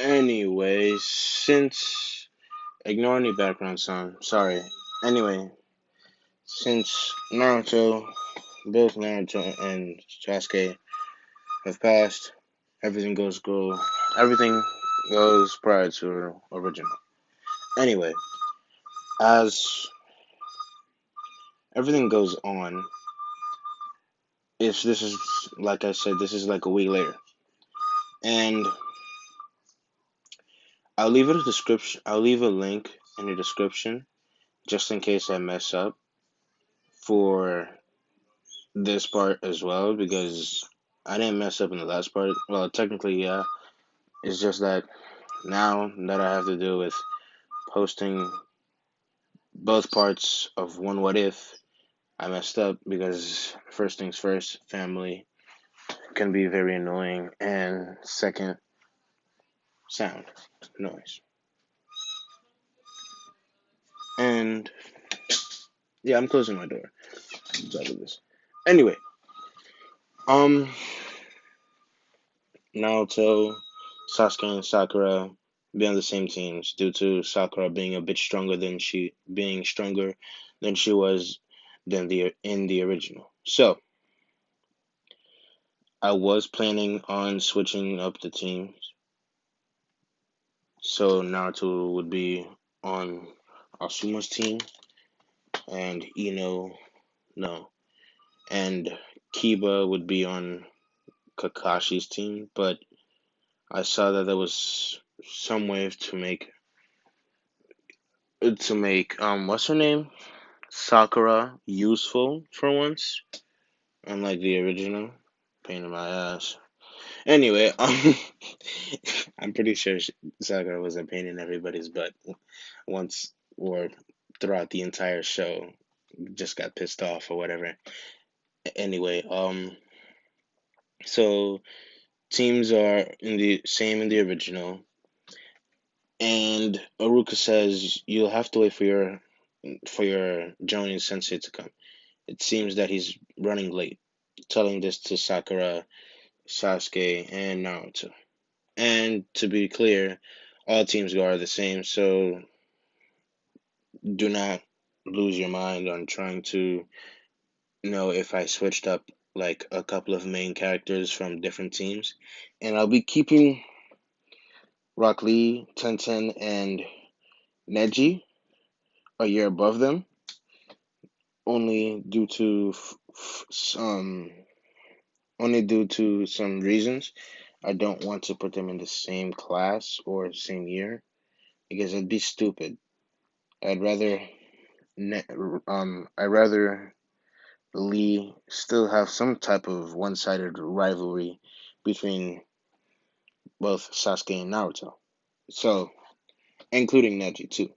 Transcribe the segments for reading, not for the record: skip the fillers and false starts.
Anyway, since ignore any background sound, sorry. Anyway, since both Naruto and Sasuke have passed, everything everything goes prior to original. Anyway, as everything goes on, if this is like I said, this is like a week later, and I'll leave a link in the description just in case I mess up for this part as well because I didn't mess up in the last part. Well, technically, yeah. It's just that now that I have to deal with posting both parts of one what if, I messed up because first things first, family can be very annoying, and second, sound noise. And yeah, I'm closing my door. Sorry about this. Anyway, um, Naruto, Sasuke, and Sakura be on the same teams due to Sakura being a bit stronger than she was in the original. So I was planning on switching up the teams, so Naruto would be on Asuma's team, and no, and Kiba would be on Kakashi's team. But I saw that there was some way to make what's her name, Sakura, useful for once, unlike the original. Pain in my ass. Anyway, I'm pretty sure Sakura was a pain in everybody's butt once or throughout the entire show. Just got pissed off or whatever. Anyway, so teams are in the same in the original, and Aruka says you'll have to wait for your Jonin Sensei to come. It seems that he's running late, telling this to Sakura, Sasuke, and Naruto. And to be clear, all teams are the same, so do not lose your mind on trying to know if I switched up like a couple of main characters from different teams. And I'll be keeping Rock Lee, Tenten, and Neji a year above them, only due to some reasons. I don't want to put them in the same class or same year because it'd be stupid. I'd rather ne- I'd rather Lee still have some type of one-sided rivalry between both Sasuke and Naruto. So, including Neji too.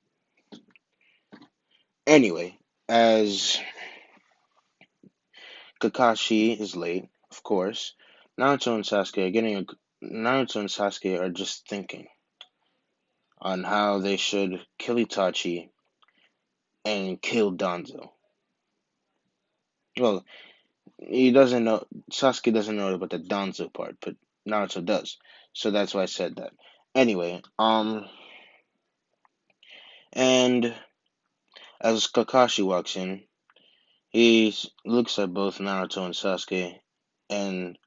Anyway, as Kakashi is late, of course, Naruto and Sasuke are just thinking on how they should kill Itachi and kill Danzo. Well, he doesn't know Sasuke doesn't know about the Danzo part, but Naruto does. So that's why I said that. Anyway, and as Kakashi walks in, looks at both Naruto and Sasuke and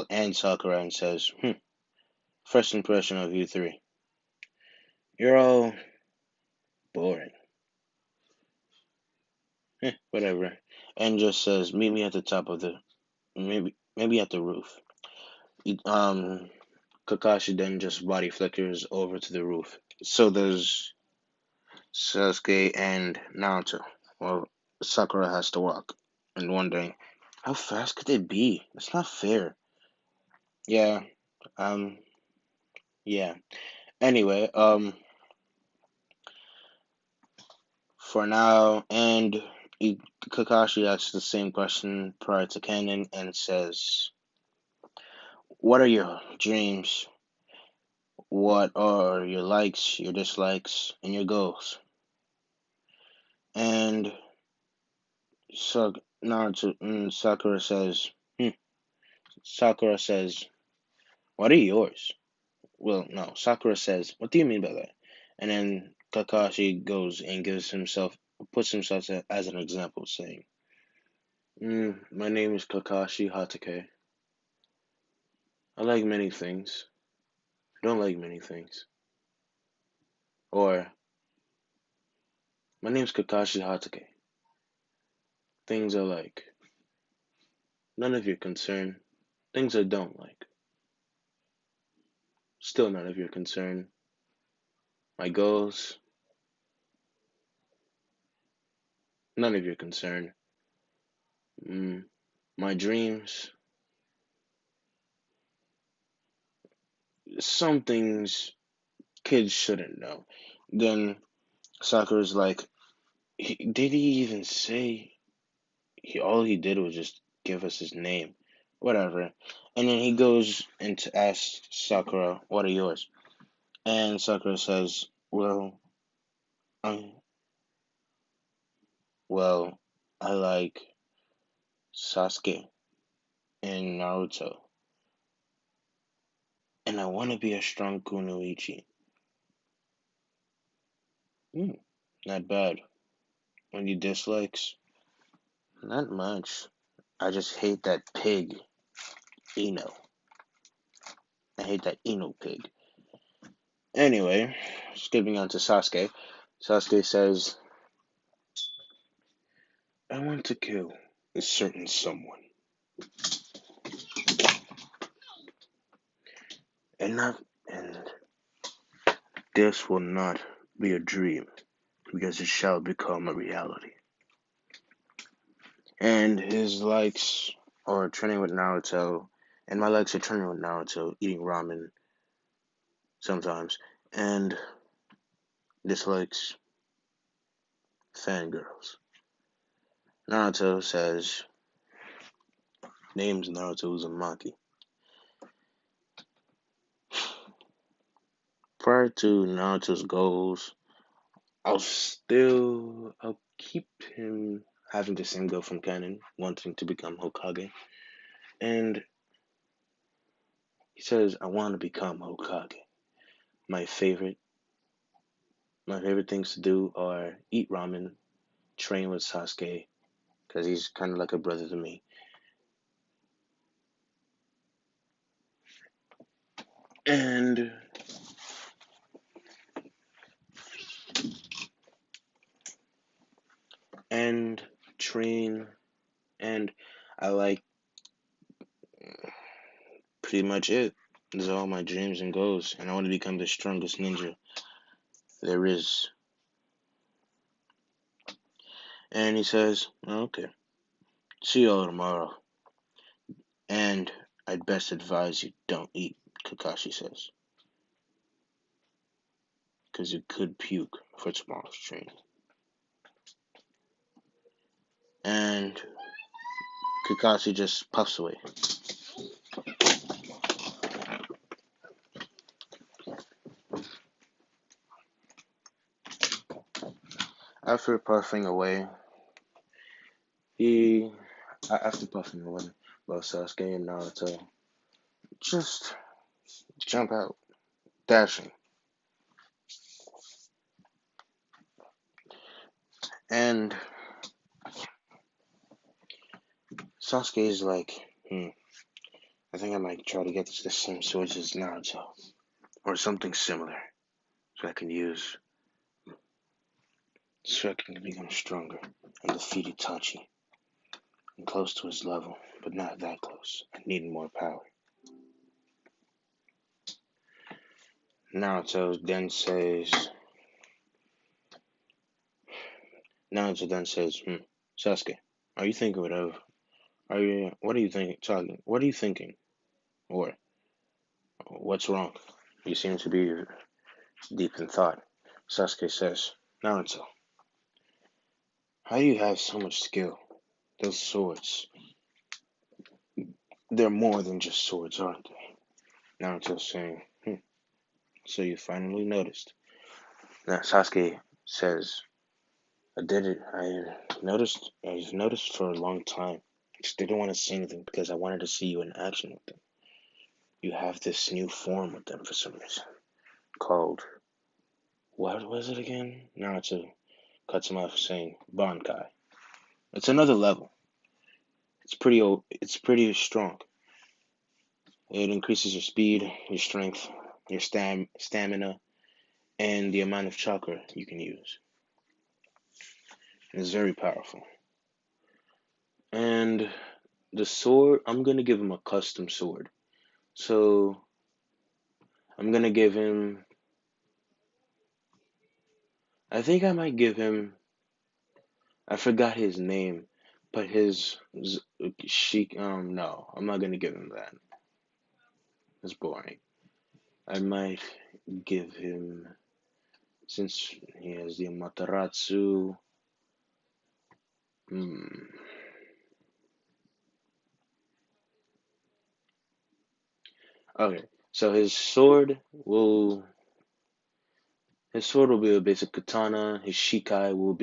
and Sakura and says, first impression of you three. You're all boring. Whatever. And just says, meet me at the top of the maybe at the roof. Kakashi then just body flickers over to the roof. So there's Sasuke and Naruto. Well, Sakura has to walk and wondering, how fast could they be? That's not fair. Yeah, um, yeah. Anyway, for now, and Kakashi asks the same question prior to Canon and says, what are your dreams? What are your likes, your dislikes, and your goals? And so Naruto, hmm, Sakura says, what are yours? Well, no, Sakura says, "What do you mean by that?" And then Kakashi goes and puts himself as an example, saying, "My name is Kakashi Hatake. I like many things. I don't like many things." Or, "My name's Kakashi Hatake. Things I like. None of your concern. Things I don't like. Still none of your concern. My goals. None of your concern. Mm, my dreams. Some things kids shouldn't know." Then Sakura's like, did he even say? All he did was just give us his name, whatever. And then he goes and to ask Sakura, "What are yours?" And Sakura says, um, well, I like Sasuke and Naruto, and I want to be a strong kunoichi." Hmm, not bad. Any dislikes? Not much. I just hate that pig, Ino. I hate that Ino pig. Anyway, skipping on to Sasuke. Sasuke says, "I want to kill a certain someone, and not and this will not be a dream, because it shall become a reality." And his likes are training with Naruto, and my likes are training with Naruto, eating ramen sometimes, and dislikes fangirls. Naruto says, names Naruto Uzumaki. Prior to Naruto's goals, I'll keep him having the same goal from canon, wanting to become Hokage. And he says, "I want to become Hokage. My favorite, my favorite things to do are eat ramen, train with Sasuke, because he's kind of like a brother to me, and and train, and I like pretty much it. Those are all my dreams and goals, and I want to become the strongest ninja there is." And he says, "Okay, see you all tomorrow. And I'd best advise you don't eat," Kakashi says, "because you could puke for tomorrow's training." And Kakashi just puffs away. After puffing away, he, after puffing away, both Sasuke and Naruto just jump out, dashing. And Sasuke is like, I think I might try to get the same swords as Naruto, or something similar, so I can use, so I can become stronger and defeat Itachi. I'm close to his level, but not that close. I need more power. Naruto then says, Naruto then says, Sasuke, are you thinking whatever? What are you thinking, talking? What are you thinking? Or, what's wrong? You seem to be deep in thought. Sasuke says, Naruto, how do you have so much skill? Those swords, they're more than just swords, aren't they? Naruto's saying, so you finally noticed. Now Sasuke says, I did it. I've noticed for a long time. Just didn't want to say anything because I wanted to see you in action with them. you have this new form with them for some reason called, what was it again? Naruto cuts him off saying Bankai. It's another level. It's pretty strong. It increases your speed, your strength, your stamina, and the amount of chakra you can use. It's very powerful. And the sword, I'm gonna give him a custom sword. So I'm gonna give him. I think I might give him. I forgot his name, but his chic. No, I'm not gonna give him that. It's boring. I might give him, since he has the Amaterasu. Hmm. Okay, so his sword will be a basic katana. His shikai will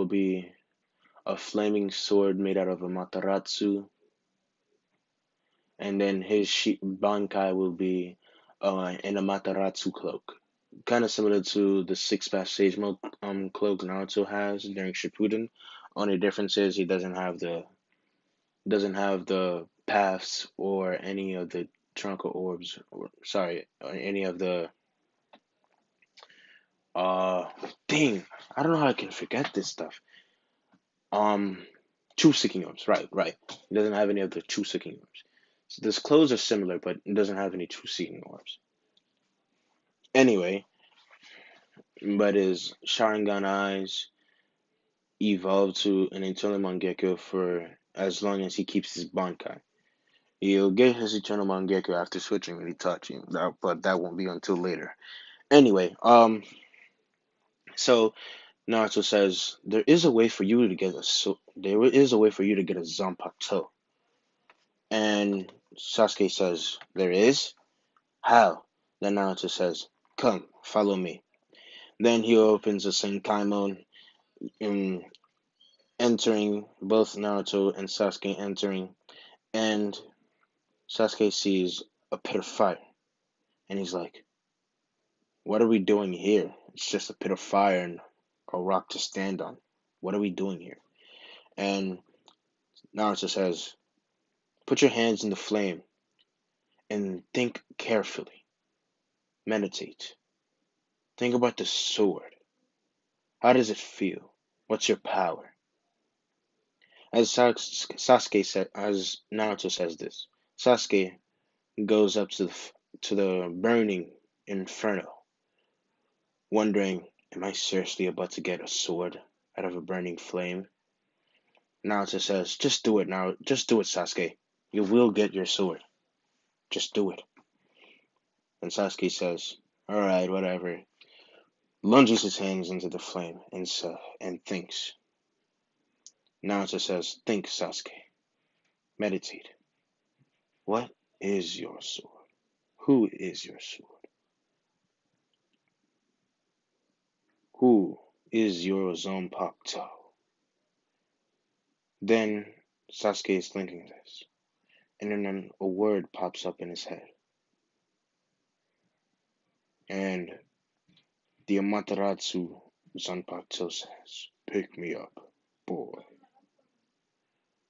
be a flaming sword made out of Amaterasu, and then his bankai will be an Amaterasu cloak, kind of similar to the six path sage mode cloak Naruto has during Shippuden. Only difference is he doesn't have the paths or any of the trunk of orbs, or sorry, any of the uh dang, I don't know how I can forget this stuff. Um, True seeking orbs, right, right. It doesn't have any of the true seeking orbs. So those clothes are similar, but it doesn't have any true seeking orbs. Anyway, but his Sharingan eyes evolve to an eternal Mangekyo for as long as he keeps his Bankai. He'll get his eternal Mangekyo after switching with Itachi, but that won't be until later. Anyway, so Naruto says there is a way for you to get a Zanpakuto. And Sasuke says, there is? How? Then Naruto says, come, follow me. Then he opens the Senkaimon, um, entering, both Naruto and Sasuke entering, and Sasuke sees a pit of fire. And he's like, what are we doing here? It's just a pit of fire and a rock to stand on. What are we doing here? And Naruto says, put your hands in the flame and think carefully. Meditate. Think about the sword. How does it feel? What's your power? As Naruto says this, Sasuke goes up to the burning inferno, wondering, "Am I seriously about to get a sword out of a burning flame?" Naruto says, "Just do it now. Just do it, Sasuke. You will get your sword. Just do it." And Sasuke says, "All right, whatever." Lunges his hands into the flame and thinks. Naruto says, "Think, Sasuke. Meditate. What is your sword? Who is your sword? Who is your Zanpakuto?" Then Sasuke is thinking this, and then a word pops up in his head, and the Amaterasu Zanpakuto says, "Pick me up, boy.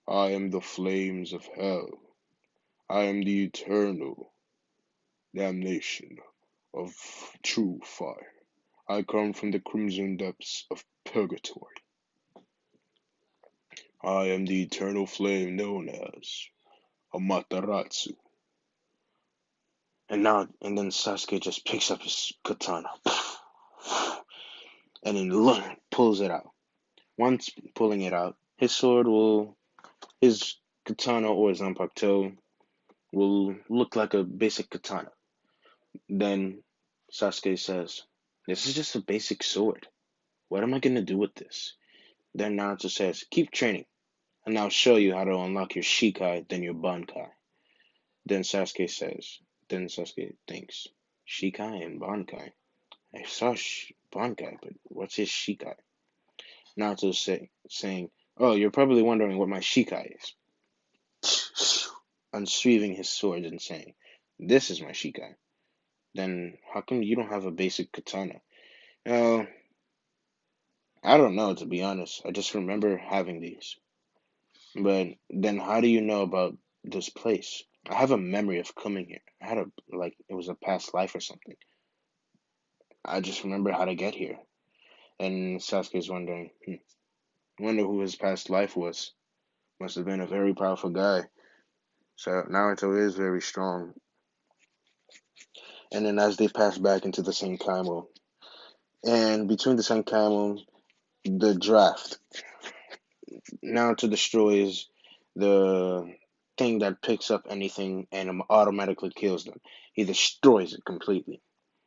I am the flames of hell. I am the eternal damnation of true fire. I come from the crimson depths of purgatory. I am the eternal flame known as Amaterasu." And then Sasuke just picks up his katana and then pulls it out. Once pulling it out, his katana or Zanpakuto will look like a basic katana. Then Sasuke says, "This is just a basic sword. What am I gonna do with this?" Then Naruto says, "Keep training, and I'll show you how to unlock your Shikai, then your Bankai." Then Sasuke thinks, Shikai and Bankai. I saw Bankai, but what's his Shikai? Naruto saying, "Oh, you're probably wondering what my Shikai is. unsheathing his sword and saying, "This is my Shikai." Then how come you don't have a basic katana? Uh, I don't know, to be honest. I just remember having these. But then how do you know about this place? I have a memory of coming here. I had a, like, it was a past life or something. I just remember how to get here. And Sasuke's wondering, wonder who his past life was. Must have been a very powerful guy. So Naruto is very strong. And then as they pass back into the Senkaimo, and between the Senkaimo, the draft, Naruto destroys the thing that picks up anything and automatically kills them. He destroys it completely,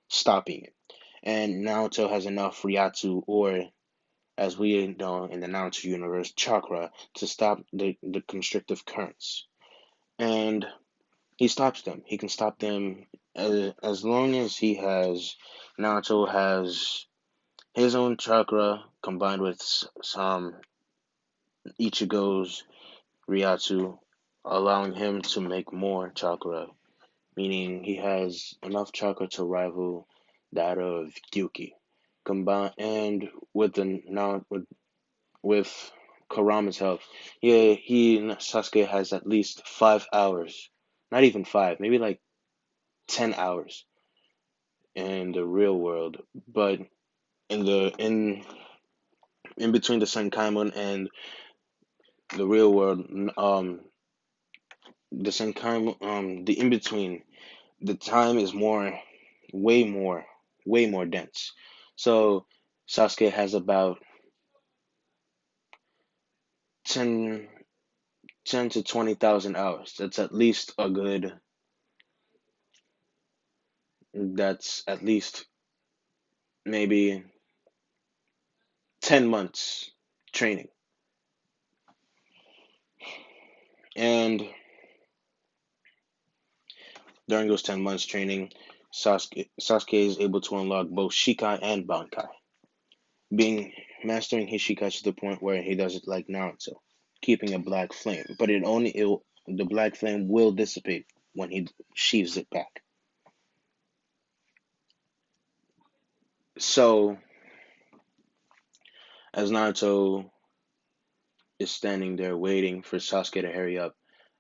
stopping it. And Naruto has enough Ryatsu, or as we know in the Naruto universe, chakra, to stop the constrictive currents. And he stops them. He can stop them as long as he has. Naruto has his own chakra combined with some Ichigo's Ryatsu, allowing him to make more chakra, meaning he has enough chakra to rival that of Yuki. Combined and with the now with Kurama's help, he Sasuke has at least 5 hours, not even five, maybe like 10 hours in the real world, but in between the Senkaimon and the real world, the Senkaimon, the in between, the time is way more, way more dense. So Sasuke has about 10, 10 to 20,000 hours. That's at least maybe 10 months training. And during those 10 months training, Sasuke is able to unlock both Shikai and Bankai, being mastering his Shikai to the point where he does it like Naruto, keeping a black flame. But the black flame will dissipate when he sheaves it back. So as Naruto is standing there waiting for Sasuke to hurry up,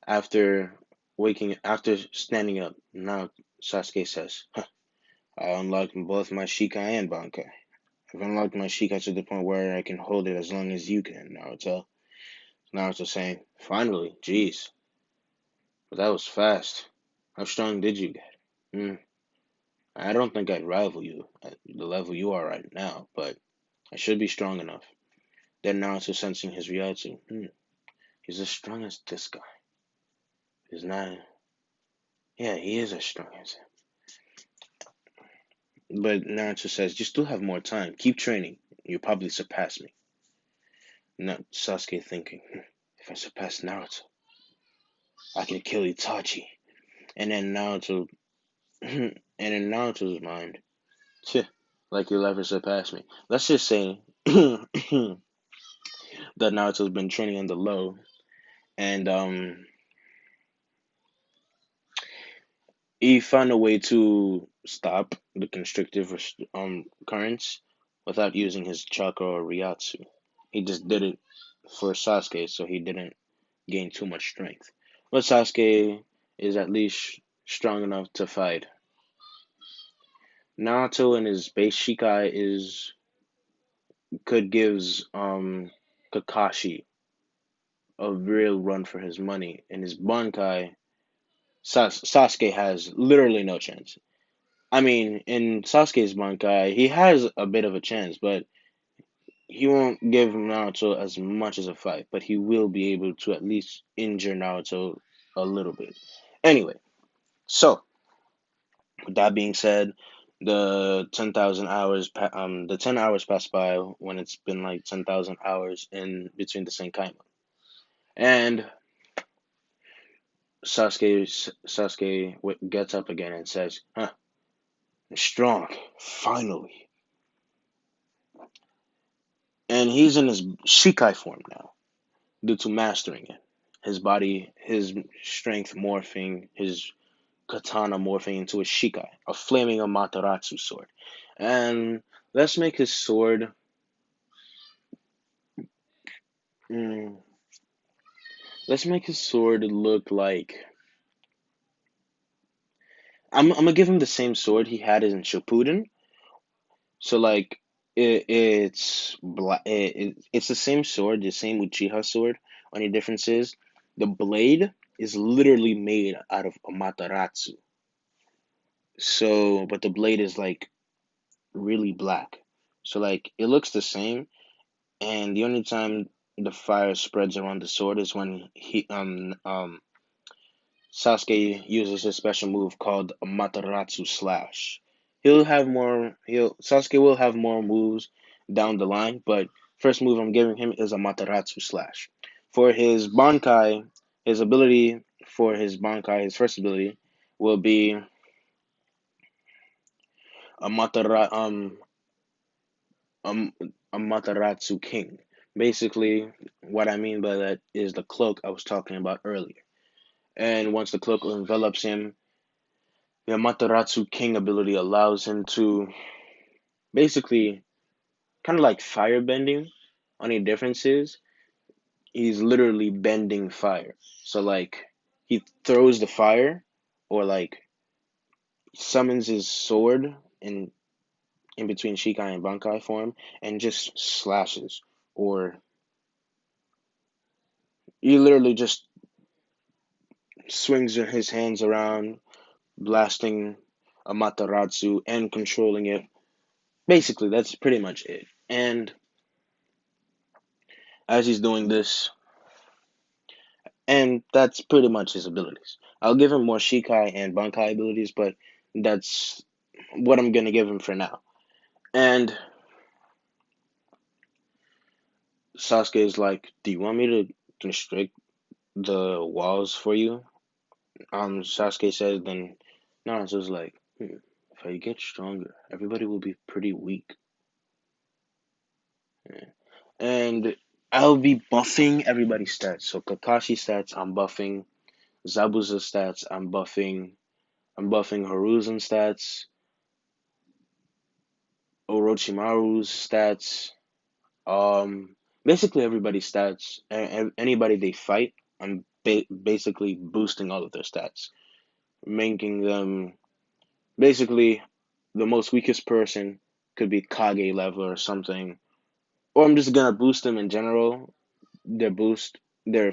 after standing up, now Sasuke says, huh, I unlocked both my Shikai and Bankai. I've unlocked my Shikai to the point where I can hold it as long as you can, Naruto. Naruto saying, finally, jeez, but that was fast. How strong did you get? Hmm, I don't think I'd rival you at the level you are right now, but I should be strong enough. Then Naruto sensing his reality. He's as strong as this guy. He's not. Yeah, he is as strong as him. But Naruto says, you still have more time. Keep training. You'll probably surpass me. Not Sasuke thinking, if I surpass Naruto, I can kill Itachi. And then Naruto, and in Naruto's mind, like you'll ever surpass me. Let's just say that Naruto's been training on the low, and he found a way to stop the constrictive currents without using his chakra or Ryatsu. He just did it for Sasuke, so he didn't gain too much strength. But Sasuke is at least strong enough to fight. Naruto and his base Shikai is could gives Kakashi a real run for his money, and his Bankai Sasuke has literally no chance. I mean, in Sasuke's Bankai, he has a bit of a chance, but he won't give Naruto as much as a fight, but he will be able to at least injure Naruto a little bit. Anyway, so with that being said, the 10 hours pass by when it's been like 10,000 hours in between the Senkaima, and Sasuke gets up again and says, "Huh, I'm strong, finally." And he's in his Shikai form now due to mastering it. his body, his strength morphing, his katana morphing into a shikai, a flaming Amaterasu sword. And let's make his sword. Mm, let's make his sword look like. I'm gonna give him the same sword he had in Shippuden. So like it's it's the same sword, the same Uchiha sword. Only difference is the blade is literally made out of Amaterasu. So, but the blade is like really black. So like it looks the same, and the only time the fire spreads around the sword is when Sasuke uses a special move called Amaterasu Slash. He'll Sasuke will have more moves down the line, but first move I'm giving him is Amaterasu Slash. For his Bankai, his ability for his Bankai, his first ability will be Amatera um Amaterasu King. Basically, what I mean by that is the cloak I was talking about earlier. And once the cloak envelops him, the Amaterasu King ability allows him to basically kind of like fire bending. Only difference is he's literally bending fire. So like he throws the fire or like summons his sword in between Shikai and Bankai form and just slashes. Or he literally just swings his hands around, blasting Amaterasu and controlling it. Basically, that's pretty much it. And as he's doing this, and that's pretty much his abilities. I'll give him more Shikai and Bankai abilities, but that's what I'm gonna give him for now. And Sasuke is like, "Do you want me to constrict the walls for you?" Sasuke says, then Naruto's like, "If I get stronger, everybody will be pretty weak." Yeah. And I'll be buffing everybody's stats. So Kakashi stats, I'm buffing. Zabuza stats, I'm buffing. I'm buffing Hiruzen stats. Orochimaru's stats, basically everybody's stats. Anybody they fight, I'm basically boosting all of their stats, making them basically the most weakest person could be Kage level or something, or I'm just gonna boost them in general, their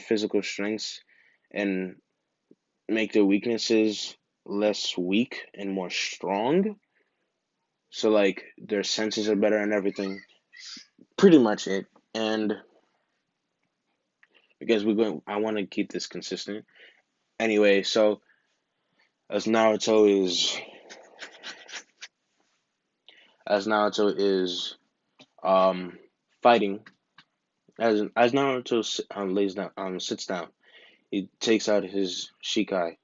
physical strengths, and make their weaknesses less weak and more strong. So like their senses are better and everything. Pretty much it. And because I want to keep this consistent. Anyway, so as Naruto is as Naruto is um fighting, as Naruto lays down sits down, he takes out his Shikai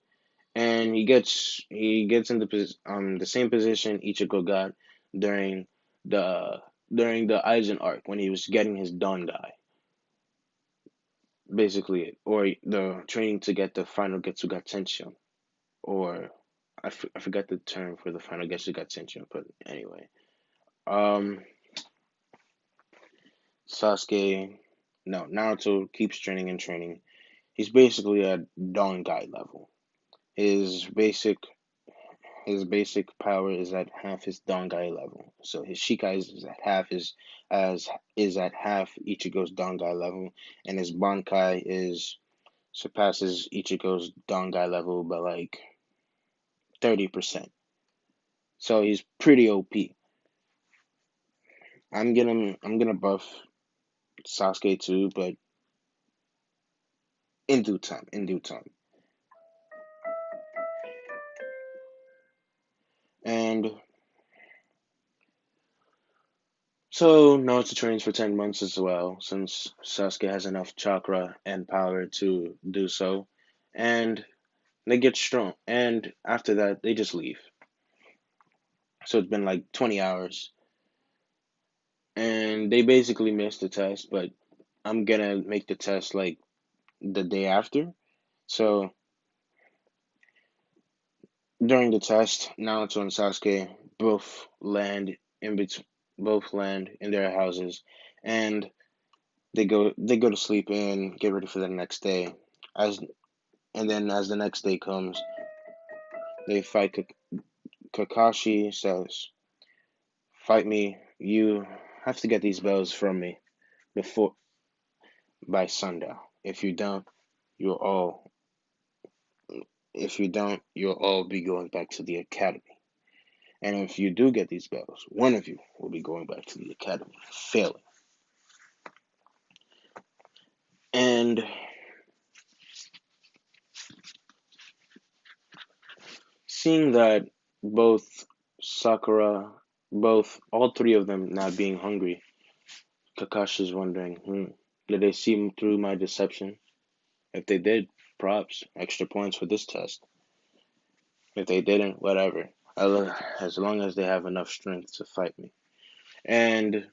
and he gets in the same position Ichigo got during the during the Aizen arc when he was getting his Dondai, basically, or the training to get the final Getsuga Tenshin, or I forgot the term for the final Getsuga Tenshin, but anyway, um, Sasuke, no, Naruto keeps training and training. He's basically at Dondai level. His basic His basic power is at half his Dangai level. So his Shikai as is at half Ichigo's Dangai level, and his Bankai is surpasses Ichigo's Dangai level by like 30%. So he's pretty OP. I'm gonna buff Sasuke too, but in due time, in due time. And so Naruto trains for 10 months as well, since Sasuke has enough chakra and power to do so. And they get strong, and after that, they just leave. So it's been like 20 hours, and they basically missed the test. But I'm gonna make the test like the day after. So during the test, Naruto and Sasuke both land in their houses, and they go to sleep and get ready for the next day. As and then as the next day comes, they fight. Kakashi says, "Fight me. You have to get these bells from me before by sundown. If you don't, you'll all you'll all be going back to the academy. And if you do get these bells, one of you will be going back to the academy, failing." And seeing that both Sakura, all three of them not being hungry, Kakashi's wondering, did they see through my deception? If they did, props, extra points for this test. If they didn't, whatever. As long as they have enough strength to fight me. And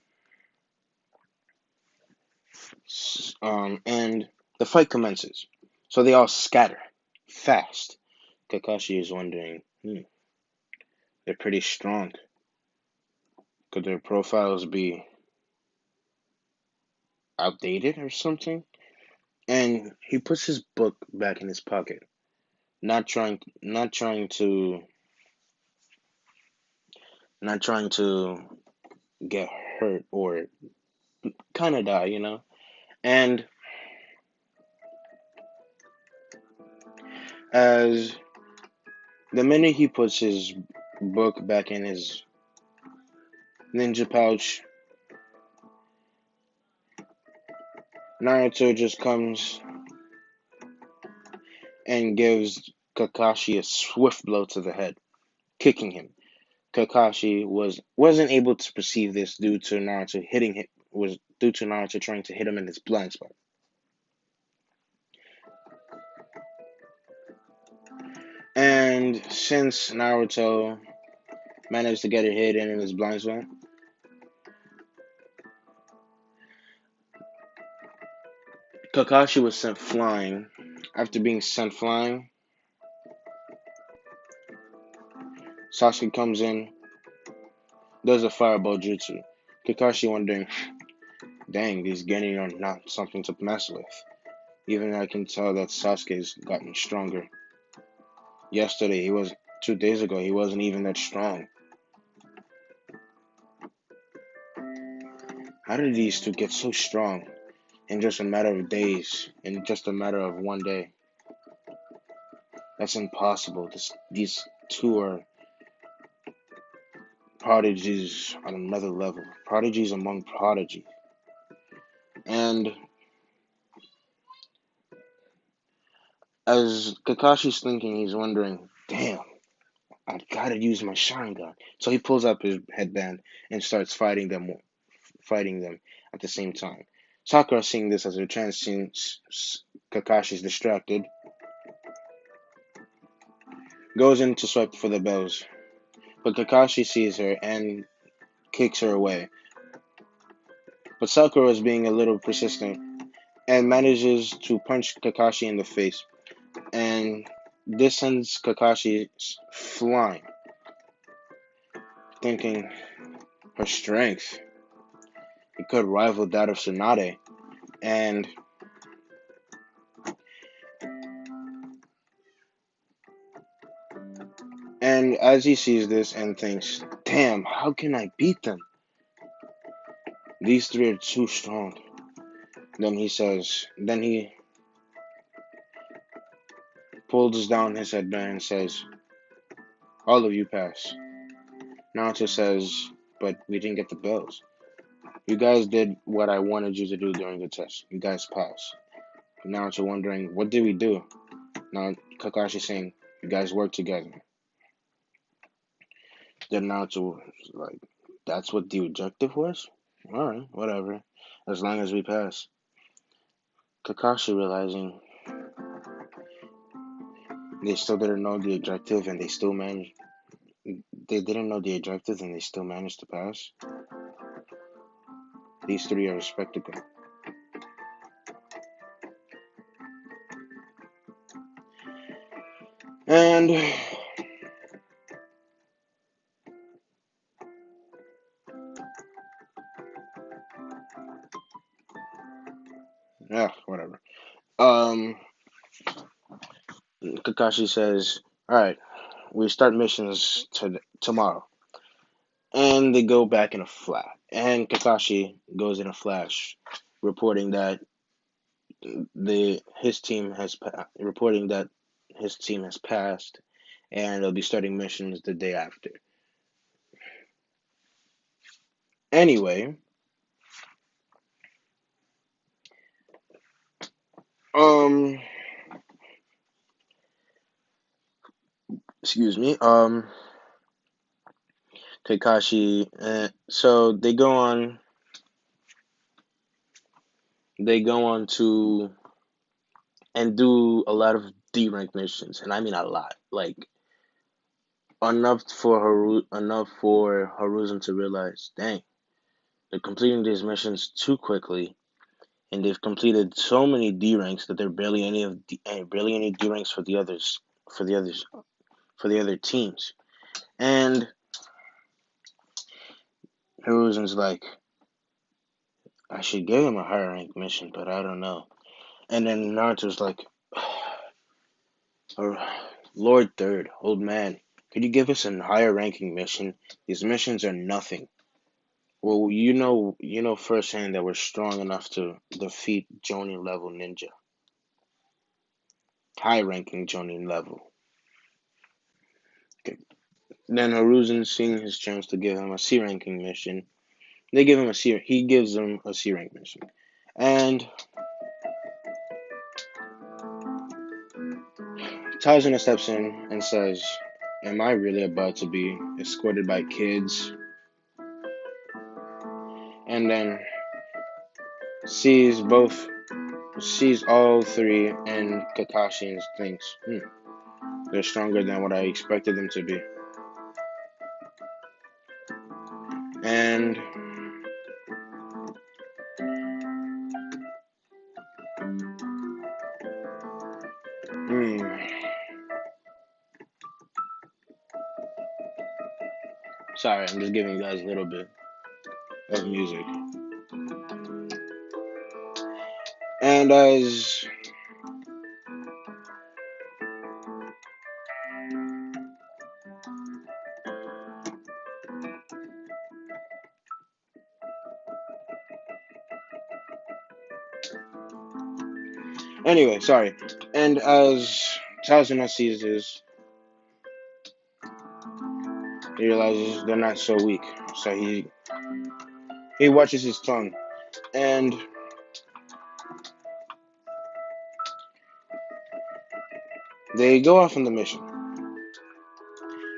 and the fight commences. So they all scatter fast. Kakashi is wondering, they're pretty strong. Could their profiles be outdated or something? And he puts his book back in his pocket, not trying to get hurt or kind of die, And as the minute he puts his book back in his ninja pouch, Naruto just comes and gives Kakashi a swift blow to the head, kicking him. Kakashi wasn't able to perceive this due to Naruto hitting him was due to Naruto trying to hit him in his blind spot. And since Naruto managed to get a hit in his blind spot, Kakashi was sent flying. After being sent flying, Sasuke comes in, does a fireball jutsu. Kakashi wondering, dang, these Genin are not something to mess with. Even I can tell that Sasuke's gotten stronger. Yesterday, 2 days ago, he wasn't even that strong. How did these two get so strong in just a matter of days, in just a matter of one day? That's impossible. These two are prodigies on another level. Prodigies among prodigy. And as Kakashi's thinking, he's wondering, damn, I gotta use my Sharingan. So he pulls up his headband and starts fighting them at the same time. Sakura, seeing this as a chance, since Kakashi's distracted, goes in to swipe for the bells. But Kakashi sees her and kicks her away. But Sakura is being a little persistent and manages to punch Kakashi in the face. And this sends Kakashi flying, thinking her strength it could rival that of Tsunade. And and as he sees this and thinks, damn, how can I beat them? These three are too strong. Then he pulls down his headband and says, all of you pass. Naruto says, but we didn't get the bells. You guys did what I wanted you to do during the test. You guys passed. Naruto wondering, what did we do? Now Kakashi saying, you guys work together. Then Naruto was like, that's what the objective was? Alright, whatever. As long as we pass. Kakashi realizing they still didn't know the objective and they didn't know the objective and they still managed to pass. These three are a spectacle. And yeah, whatever. Um, Kakashi says, "All right, we start missions tomorrow." And they go back in a flash. And Kakashi goes in a flash, reporting that reporting that his team has passed, and they'll be starting missions the day after. Anyway, um, excuse me, Kakashi. So they go on to and do a lot of D rank missions, and I mean a lot, like enough for Haruzen to realize, dang, they're completing these missions too quickly, and they've completed so many D ranks that there are barely any D ranks for the others for the other teams. And Haruzen's like, I should give him a higher rank mission, but I don't know. And then Naruto's like, "Oh, Lord Third, old man, could you give us a higher ranking mission? These missions are nothing." Well, you know firsthand that we're strong enough to defeat Jonin level ninja, high ranking Jonin level. Okay. Then Haruzen, seeing his chance to give him a C ranking mission, they give him a C. He gives them a C rank mission, and Tazuna steps in and says, "Am I really about to be escorted by kids?" And then sees both, sees all three, and Kakashi and thinks, they're stronger than what I expected them to be. And hmm, sorry, I'm just giving you guys a little bit of music. And as anyway, sorry. And as Tazuna sees this, he realizes they're not so weak. So he watches his tongue, and they go off on the mission.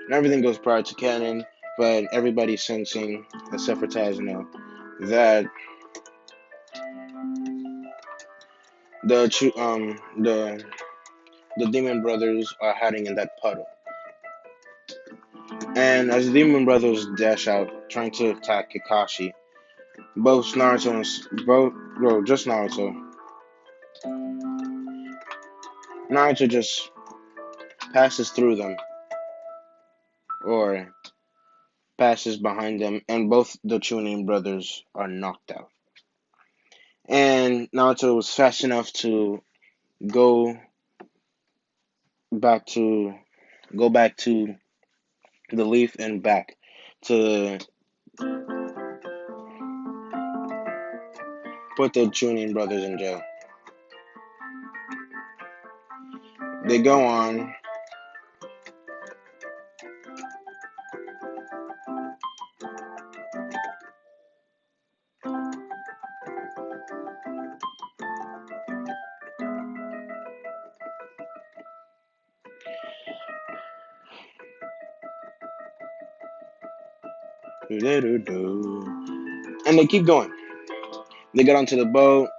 And everything goes prior to canon, but everybody's sensing, except for Tazuna, that the Demon Brothers are hiding in that puddle. And as the Demon Brothers dash out, trying to attack Kakashi, both Naruto and just Naruto just passes through them or passes behind them, and both the Chunin brothers are knocked out. And Naruto was fast enough to go back to go back to the leaf and back to put the Chunin brothers in jail. They go on. And they keep going. They get onto the boat,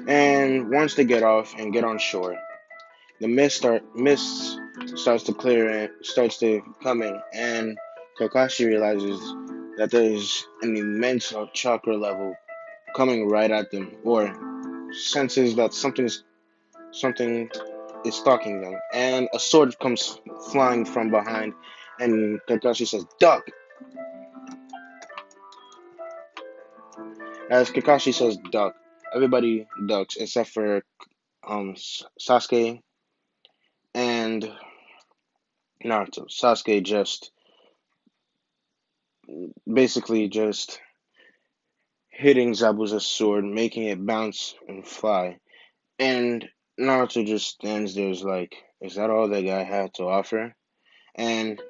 and once they get off and get on shore, the mist starts to clear and starts to coming, and Kakashi realizes that there's an immense chakra level coming right at them, or senses that something is stalking them, and a sword comes flying from behind, and Kakashi says, "Duck!" As Kakashi says, "Duck," everybody ducks except for Sasuke and Naruto. Sasuke just basically just hitting Zabuza's sword, making it bounce and fly. And Naruto just stands there, is like, is that all that guy had to offer? And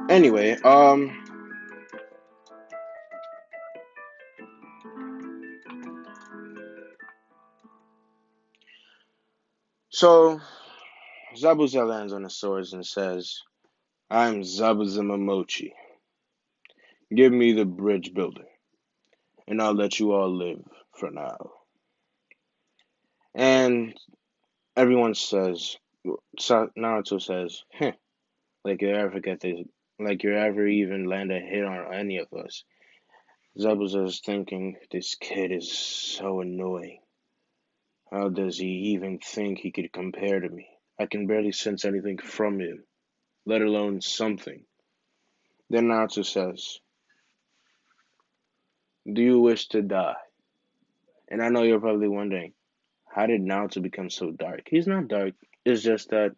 anyway, so Zabuza lands on his swords and says, "I'm Zabuza Momochi. Give me the bridge builder, and I'll let you all live for now." And everyone says, Naruto says, "Heh, like you ever get this, like you ever even land a hit on any of us." Zabuza is thinking, this kid is so annoying. How does he even think he could compare to me? I can barely sense anything from him, let alone something. Then Naruto says, "Do you wish to die?" And I know you're probably wondering, how did Naruto become so dark? He's not dark. It's just that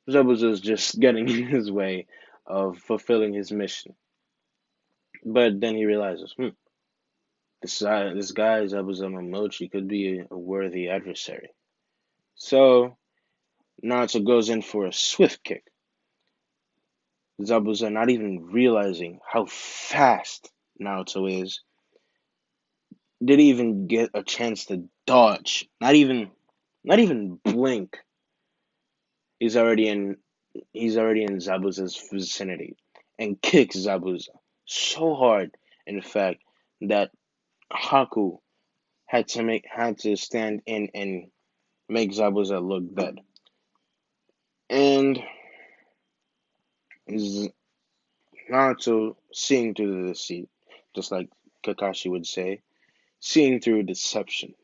Zabuza is just getting in his way of fulfilling his mission. But then he realizes, this guy Zabuza Momochi could be a worthy adversary. So Naruto goes in for a swift kick. Zabuza, not even realizing how fast Naruto is, didn't even get a chance to dodge. Not even blink. He's already in he's already in Zabuza's vicinity and kicks Zabuza so hard, in fact, that Haku had to stand in and make Zabuza look dead. And Naruto, seeing through the deceit, just like Kakashi would say, seeing through deception.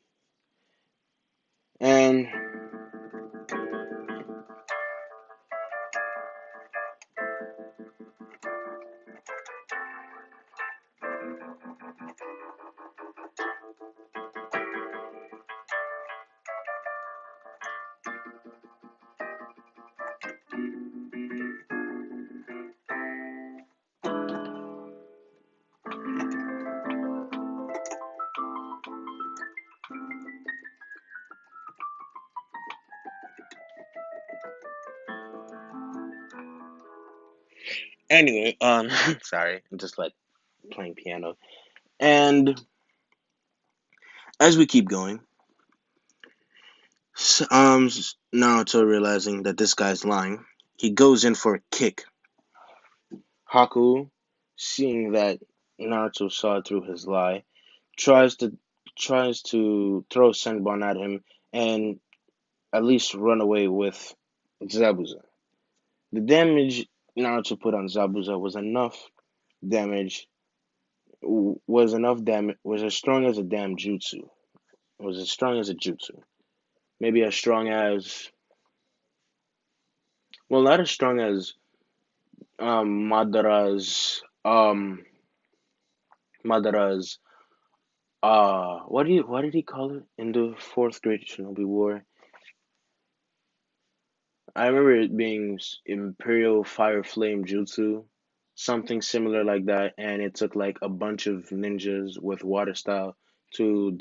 And anyway, sorry, I'm just like playing piano. And as we keep going, Naruto realizing that this guy's lying, he goes in for a kick. Haku, seeing that Naruto saw through his lie, tries to tries to throw Senbon at him and at least run away with Zabuza. The damage Naruto put on Zabuza was enough damage was as strong as a damn jutsu. It was as strong as a jutsu. Maybe as strong as, well, not as strong as Madara's Madara's what did he call it in the fourth Great Shinobi War? I remember it being Imperial Fire Flame Jutsu, something similar like that, and it took like a bunch of ninjas with water style to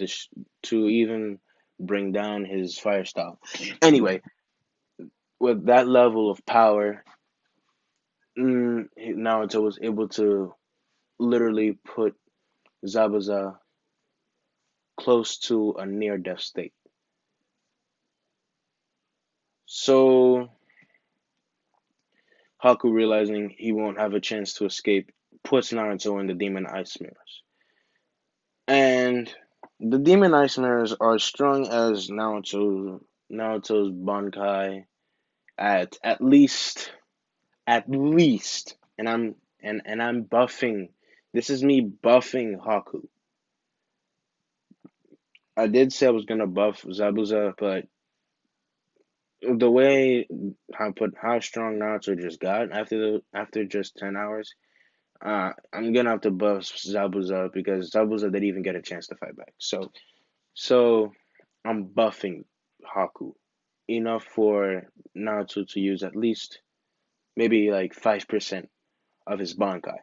to even bring down his fire style. Anyway, with that level of power, Naruto was able to literally put Zabuza close to a near death state. So Haku, realizing he won't have a chance to escape, puts Naruto in the demon ice mirrors. And the demon ice mirrors are strong as Naruto's Bankai at least at least. And I'm buffing. This is me buffing Haku. I did say I was gonna buff Zabuza, but the way how strong Naruto just got after just 10 hours, I'm gonna have to buff Zabuza because Zabuza didn't even get a chance to fight back. So I'm buffing Haku enough for Naruto to use at least maybe like 5% of his Bankai.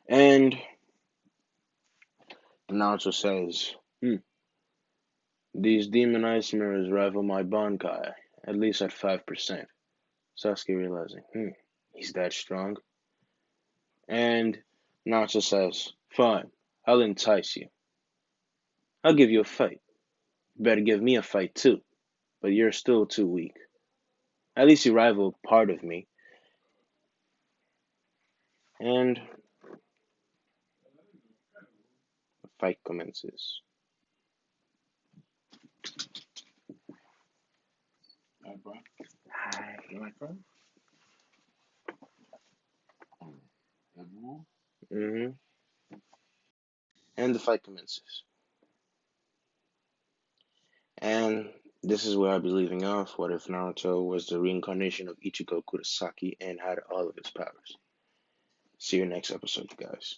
And Naruto says, these demon ice mirrors rival my Bankai, at least at 5%. Sasuke realizing, he's that strong. And Naruto says, fine, I'll entice you. I'll give you a fight. You better give me a fight too, but you're still too weak. At least you rival part of me. And the fight commences. Hi. Mm-hmm. And the fight commences. And this is where I'll be leaving off. What if Naruto was the reincarnation of Ichigo Kurosaki and had all of his powers? See you next episode, guys.